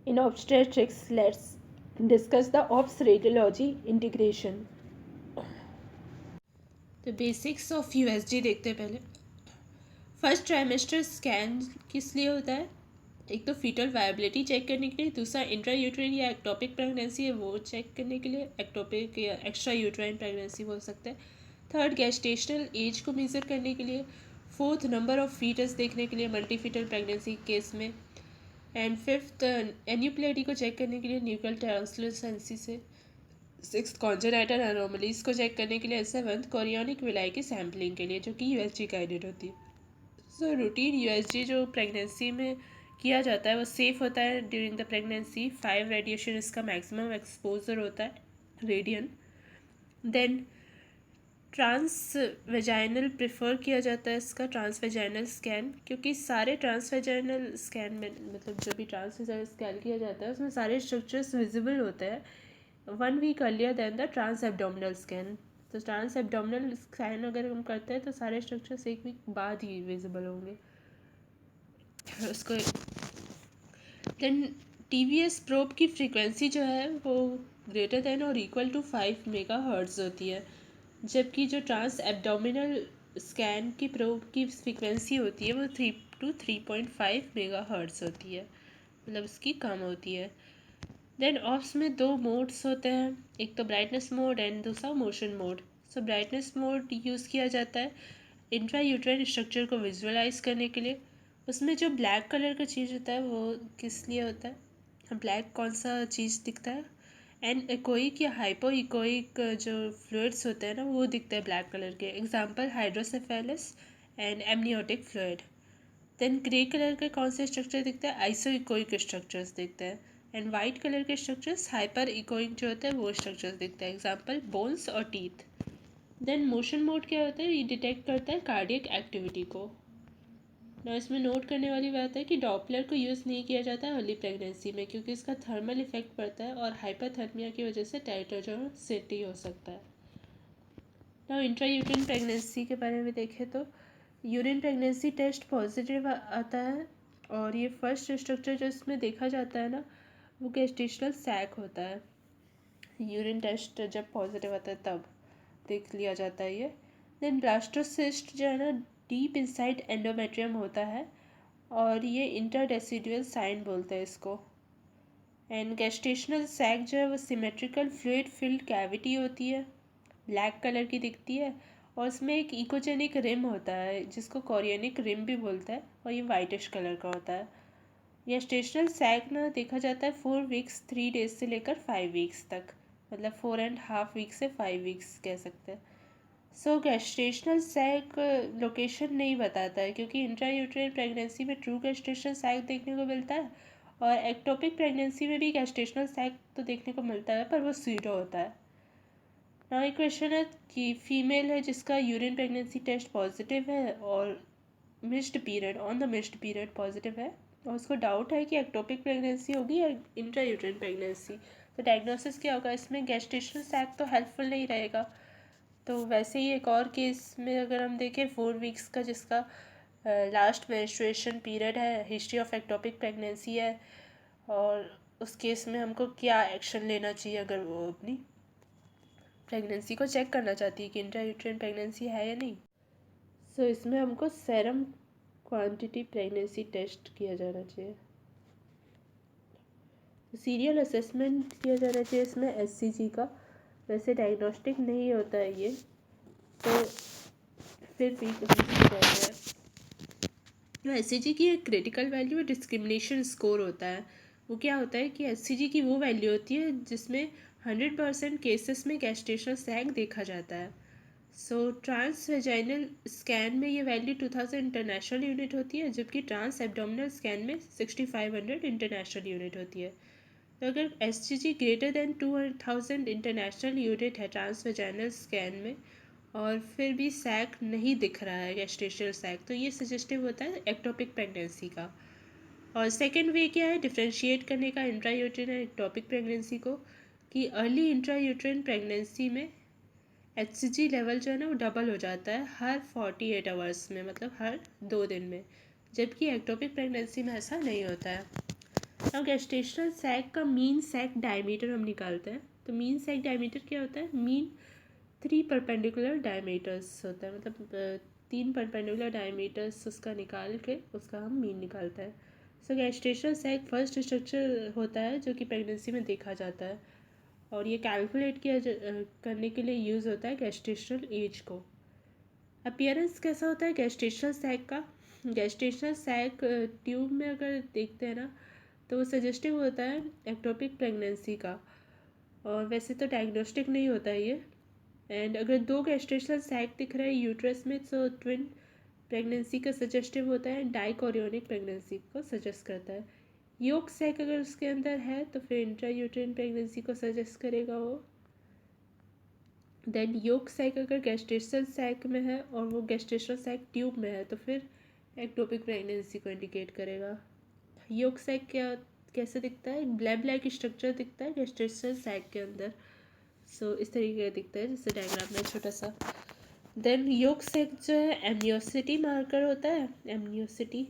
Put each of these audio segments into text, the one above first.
In obstetrics, let's discuss the OBS radiology integration. तो basics of USG देखते हैं पहले। फर्स्ट ट्राइमेस्टर स्कैन किस लिए होता है? एक तो फीटल वायबिलिटी चेक करने के लिए, दूसरा इंट्रा यूट्राइन या एक्टोपिक प्रेगनेंसी है वो चेक करने के लिए, एक्टोपिक या एक्स्ट्रा यूट्राइन प्रेगनेंसी बोल सकते हैं। थर्ड गेस्टेशनल एज को मेज़र करने के लिए। फोर्थ नंबर ऑफ फीटस देखने के लिए मल्टी फीटल प्रेगनेंसी केस में। एंड फिफ्थ एन्यूप्लेटी को चेक करने के लिए न्यूक्लियर ट्रांसलूसेंसी से। सिक्स कॉन्जेनाइटल एनोमलीज को चेक करने के लिए। सेवंथ कोरियोनिक विलाई की सैम्पलिंग के लिए जो कि यूएसजी गाइडेड होती है। सो रूटीन यूएसजी जो प्रेगनेंसी में किया जाता है वो सेफ़ होता है ड्यूरिंग द प्रेगनेंसी। 5 रेडिएशन इसका मैक्सिमम एक्सपोजर होता है radian. Then trans vaginal prefer किया जाता है इसका, ट्रांस वेजाइनल स्कैन, क्योंकि सारे ट्रांस वेजाइनल स्कैन में मतलब जो भी ट्रांस वेजाइनल स्कैन किया जाता है उसमें सारे स्ट्रक्चर्स विजिबल होते हैं 1 week earlier than the trans abdominal scan. तो ट्रांस एब्डोमिनल स्कैन अगर हम करते हैं तो सारे स्ट्रक्चर्स 1 वीक बाद ही विजिबल होंगे उसको। देन टीवीएस प्रोब की फ्रीक्वेंसी जो है वो ग्रेटर देन और इक्वल टू 5 मेगा हर्ट्ज होती है, जबकि जो ट्रांस एब्डोमिनल स्कैन की प्रोब की फ्रीक्वेंसी होती है वो 3 to 3.5 मेगा हर्ट्ज होती है, मतलब उसकी कम होती है। देन ऑप्स में 2 मोड्स होते हैं, एक तो ब्राइटनेस मोड एंड दूसरा मोशन मोड। सो ब्राइटनेस मोड यूज़ किया जाता है इंट्रा यूट्राइन स्ट्रक्चर को विजुअलाइज करने के लिए। उसमें जो ब्लैक कलर का चीज़ होता है वो किस लिए होता है? ब्लैक कौन सा चीज़ दिखता है? एंड इकोइक या हाइपो इकोइक जो फ्लूइड्स होते हैं ना वो दिखते हैं ब्लैक कलर के, example hydrocephalus and amniotic fluid. Then grey colour के कौन से स्ट्रक्चर दिखते हैं? आइसो इकोइक स्ट्रक्चर्स दिखते हैं। एंड वाइट कलर के स्ट्रक्चर्स हाइपर इकोइक जो होते हैं वो स्ट्रक्चर्स दिखते हैं, एग्जांपल बोन्स और टीथ। देन मोशन मोड क्या होता है? ये डिटेक्ट करता है कार्डियक एक्टिविटी को ना। इसमें नोट करने वाली बात है कि डॉपलर को यूज़ नहीं किया जाता है अर्ली प्रेगनेंसी में क्योंकि इसका थर्मल इफेक्ट पड़ता है और हाइपरथर्मिया की वजह से टेरिटोजेनिसिटी हो सकता है। ना इंट्रा यूरिन प्रेगनेंसी के बारे में देखें तो यूरिन प्रेगनेंसी टेस्ट पॉजिटिव आता है और ये फर्स्ट स्ट्रक्चर जो इसमें देखा जाता है ना वो गेस्टेशनल सैक होता है। यूरिन टेस्ट जब पॉजिटिव आता है तब देख लिया जाता है ये। देन ब्लास्टोसिस्ट जो है ना डीप इनसाइड एंडोमेट्रियम होता है और ये इंटरडेसिडुअल साइन बोलते हैं इसको। एंड गेस्टेशनल सैक जो है वो सिमेट्रिकल फ्लूइड फिल्ड कैविटी होती है, ब्लैक कलर की दिखती है और उसमें एक इकोजेनिक रिम होता है जिसको कोरियोनिक रिम भी बोलता है और ये वाइटिश कलर का होता है। गेस्टेशनल सैक ना देखा जाता है 4 वीक्स 3 डेज से लेकर 5 वीक्स तक, मतलब 4.5 वीक्स से 5 वीक्स कह सकते हैं। सो गेस्टेशनल सैक लोकेशन नहीं बताता है क्योंकि इंट्रा यूट्राइन प्रेगनेंसी में ट्रू गेस्टेशनल सैक देखने को मिलता है और एक्टोपिक प्रेगनेंसी में भी गेस्टेशनल सैक तो देखने को मिलता है पर वो सीडो होता है। नाउ एक क्वेश्चन है कि फीमेल है जिसका यूरिन प्रेगनेंसी टेस्ट पॉजिटिव है और missed period on the missed period positive है और उसको डाउट है कि एक्टोपिक प्रेगनेंसी होगी या इंट्रा यूट्राइन प्रेगनेंसी, तो डायग्नोसिस क्या होगा? इसमें गेस्टेशनल सैक तो हेल्पफुल नहीं रहेगा। तो वैसे ही एक और केस में अगर हम देखें 4 वीक्स का जिसका लास्ट मेंस्ट्रुएशन पीरियड है, हिस्ट्री ऑफ एक्टोपिक प्रेगनेंसी है और उस केस में हमको क्या एक्शन लेना चाहिए अगर वो अपनी प्रेगनेंसी को चेक करना चाहती है कि इंट्रायूट्राइन प्रेगनेंसी है या नहीं। सो इसमें हमको सेरम क्वांटिटी प्रेगनेंसी टेस्ट किया जाना चाहिए, सीरियल असेसमेंट किया जाना चाहिए इसमें एससीजी का। वैसे डायग्नोस्टिक नहीं होता है ये, तो फिर भी कहते हैं जो एससीजी की एक क्रिटिकल वैल्यू डिस्क्रिमिनेशन स्कोर होता है। वो क्या होता है कि एससीजी की वो वैल्यू होती है जिसमें 100% केसेस में गेस्टेशनल सैग देखा जाता है। सो ट्रांस वेजाइनल स्कैन में ये वैल्यू 2000 इंटरनेशनल यूनिट होती है जबकि ट्रांस एब्डोमिनल स्कैन में 6500 इंटरनेशनल यूनिट होती है। तो अगर एसजीजी ग्रेटर देन 2000 इंटरनेशनल यूनिट है ट्रांस वेजाइनल स्कैन में और फिर भी सैक नहीं दिख रहा है गेस्टेशनल सैक, तो ये सजेस्टिव होता है एक्टोपिक प्रेगनेंसी का। और सेकेंड वे क्या है डिफ्रेंशिएट करने का इंट्रा यूट्राइन और एक्टोपिक प्रेगनेंसी को, कि अर्ली इंट्रा यूट्राइन प्रेगनेंसी में एचसीजी लेवल जो है ना वो डबल हो जाता है हर 48 आवर्स में, मतलब हर 2 दिन में, जबकि एक्टोपिक प्रेगनेंसी में ऐसा नहीं होता है। अब गेस्टेशनल सैक का मीन सैक डायमीटर हम निकालते हैं। तो मीन सैक डायमीटर क्या होता है? मीन 3 परपेंडिकुलर डायमीटर्स होता है, मतलब 3 परपेंडिकुलर डायमीटर्स उसका निकाल के उसका हम मीन निकालते हैं। सो गेस्टेशनल सैक फर्स्ट स्ट्रक्चर होता है जो कि प्रेगनेंसी में देखा जाता है, और ये कैलकुलेट करने के लिए यूज़ होता है गेस्टेशनल एज को। अपीयरेंस कैसा होता है गेस्टेशनल सैक का? गेस्टेशनल सैक ट्यूब में अगर देखते हैं ना, तो वो सजेस्टिव होता है एक्टोपिक प्रेगनेंसी का, और वैसे तो डायग्नोस्टिक नहीं होता है ये। एंड अगर 2 गेस्टेशनल सैक दिख रहे हैं यूट्रस में, तो ट्विन प्रेगनेंसी का सजेस्टिव होता है, डाइकोरियोनिक प्रेगनेंसी को सजेस्ट करता है। योक सैक अगर उसके अंदर है तो फिर इंट्रा यूट्राइन प्रेगनेंसी को सजेस्ट करेगा वो। देन योक सैक अगर गेस्टेशनल सैक में है और वो गेस्टेशनल सैक ट्यूब में है तो फिर एक्टोपिक प्रेगनेंसी को इंडिकेट करेगा। योक सैक क्या कैसे दिखता है? ब्लैक ब्लैक स्ट्रक्चर दिखता है गेस्टेशनल सैक के अंदर। सो इस तरीके का दिखता है जैसे डायग्राम में छोटा सा। देन योक सैक जो है एमनियोसिटी मार्कर होता है, एमनियोसिटी।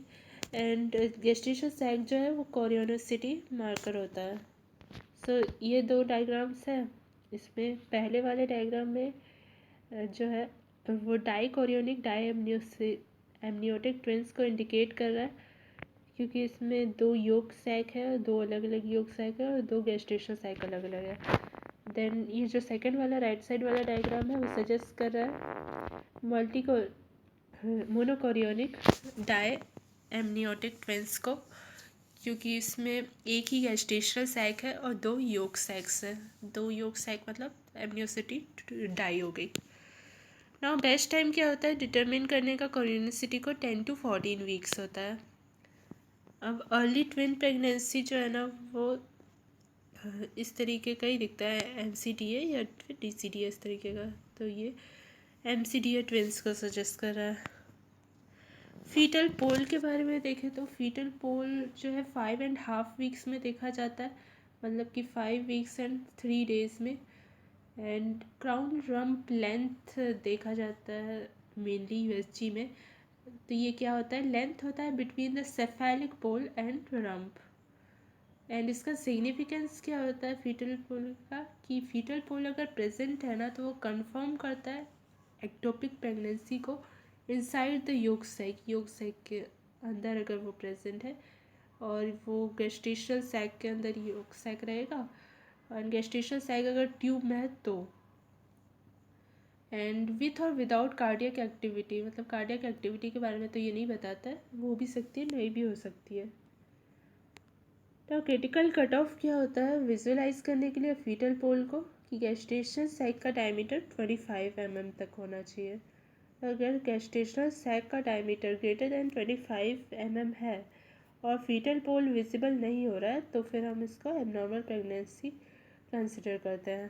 एंड गेस्टेशनल सैक जो है वो कोरियोनोसिटी मार्कर होता है। सो ये 2 डायग्राम्स हैं। इसमें पहले वाले डायग्राम में जो है वो डाइकोरियोनिक एमनियोटिक ट्विंस को इंडिकेट कर रहा है, क्योंकि इसमें 2 योक सैक है और 2 अलग अलग योक सैक है और 2 गेस्टेशनल सैक अलग अलग है। देन ये जो सेकंड वाला राइट साइड वाला डायग्राम है वो सजेस्ट कर रहा है मोनोकोरियोनिक डाई एमनियोटिक ट्विंस को, क्योंकि इसमें एक ही गेस्टेशनल सैक है और 2 योक सैक्स है। 2 योक सैक मतलब एमनियोसिटी डाई हो गई। नाउ बेस्ट टाइम क्या होता है डिटरमिन करने का कोरियोनिसिटी को? 10 to 14 वीक्स होता है। अब अर्ली ट्विन प्रेगनेंसी जो है ना वो इस तरीके का ही दिखता है, MCDA या फिर DCDA इस तरीके का। तो ये MCDA ट्विंस को सजेस्ट कर रहा है। फीटल पोल के बारे में देखें तो फीटल पोल जो है 5.5 वीक्स में देखा जाता है, मतलब कि 5 वीक्स एंड 3 डेज में। एंड क्राउन रम्प लेंथ देखा जाता है मेनली USG में। तो ये क्या होता है? लेंथ होता है between the cephalic pole and rump. And इसका सिग्निफिकेंस क्या होता है फीटल पोल का? कि फीटल पोल अगर प्रेजेंट है ना तो वो कंफर्म करता है एक्टोपिक प्रेगनेंसी को इनसाइड द योक सैक के अंदर अगर वो प्रेजेंट है, और वो गेस्टेशनल सैक के अंदर योक सैक रहेगा, और गेस्टेशनल सैक अगर ट्यूब में है तो। एंड विथ और विदाउट कार्डियक एक्टिविटी, मतलब कार्डियक एक्टिविटी के बारे में तो ये नहीं बताता है, वो भी सकती है नहीं भी हो सकती है। तो क्रिटिकल कट ऑफ क्या होता है विजुअलाइज करने के लिए फीटल पोल को? कि गेस्टेशनल सैक का डायमीटर 25 mm तक होना चाहिए। अगर गेस्टेशनल सैक का डायमीटर ग्रेटर देन 25 mm है और फीटल पोल विजिबल नहीं हो रहा है तो फिर हम इसको एबनॉर्मल प्रेगनेंसी कंसिडर करते हैं।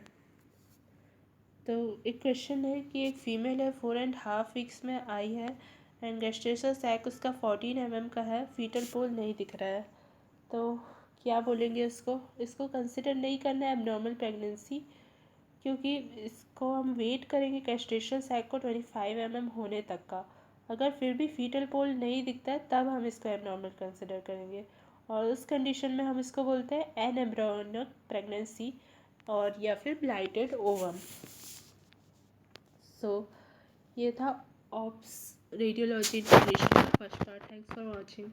तो एक क्वेश्चन है कि एक फीमेल है 4.5 वीक्स में आई है एंड गेस्टेशनल सैक उसका 14 mm का है, फीटल पोल नहीं दिख रहा है, तो क्या बोलेंगे इसको कंसिडर नहीं करना है एबनॉर्मल प्रेगनेंसी, क्योंकि इसको हम वेट करेंगे गेस्टेशनल सैक को 25 mm होने तक का। अगर फिर भी फीटल पोल नहीं दिखता है तब हम इसको एबनॉर्मल कंसिडर करेंगे, और उस कंडीशन में हम इसको बोलते हैं एनएम्ब्रियोनिक प्रेगनेंसी और या फिर ब्लाइटेड ओवम। सो ये था ऑप्स रेडियोलॉजी इंटीग्रेशन का first part. Thanks for watching.